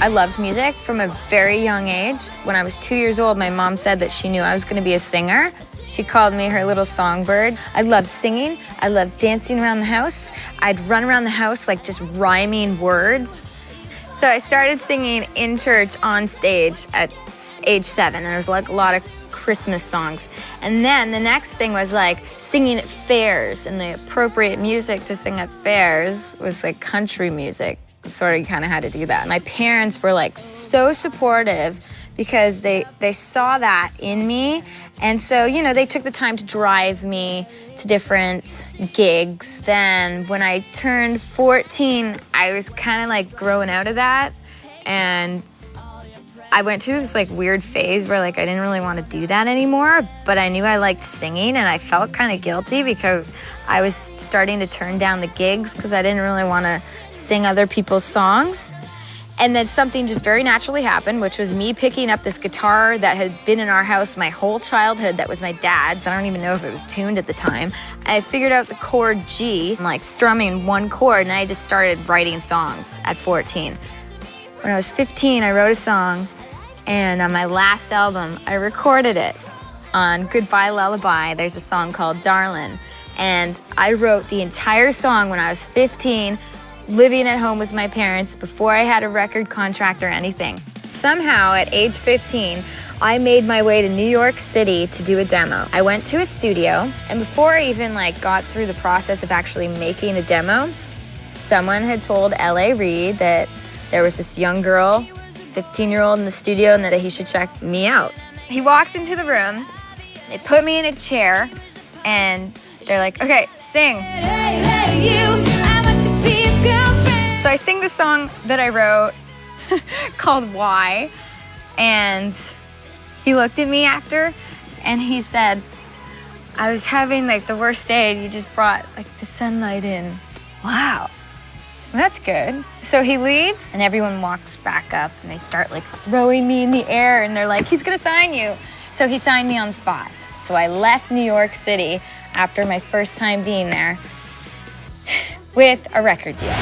I loved music from a very young age. When I was 2 years old, my mom said that she knew I was going to be a singer. She called me her little songbird. I loved singing. I loved dancing around the house. I'd run around the house like just rhyming words. So I started singing in church on stage at age 7. There was like a lot of Christmas songs. And then the next thing was like singing at fairs, and the appropriate music to sing at fairs was like country music. Sort of kind of had to do that. My parents were like so supportive because they saw that in me. And so, you know, they took the time to drive me to different gigs. Then when I turned 14, I was kind of like growing out of that. And I went through this like weird phase where like I didn't really want to do that anymore, but I knew I liked singing, and I felt kind of guilty because I was starting to turn down the gigs because I didn't really want to sing other people's songs. And then something just very naturally happened, which was me picking up this guitar that had been in our house my whole childhood that was my dad's. I don't even know if it was tuned at the time. I figured out the chord G, like strumming one chord, and I just started writing songs at 14. When I was 15, I wrote a song, and on my last album, I recorded it on Goodbye Lullaby. There's a song called Darlin', and I wrote the entire song when I was 15, living at home with my parents before I had a record contract or anything. Somehow, at age 15, I made my way to New York City to do a demo. I went to a studio, and before I even got through the process of actually making a demo, someone had told L.A. Reid that there was this young girl, 15-year-old in the studio, and that he should check me out. He walks into the room, they put me in a chair, and they're like, okay, sing. So I sing the song that I wrote called Why, and he looked at me after, and he said, I was having the worst day, and you just brought the sunlight in. Wow. That's good. So he leaves, and everyone walks back up, and they start throwing me in the air, and they're like, he's gonna sign you. So he signed me on the spot. So I left New York City after my first time being there with a record deal.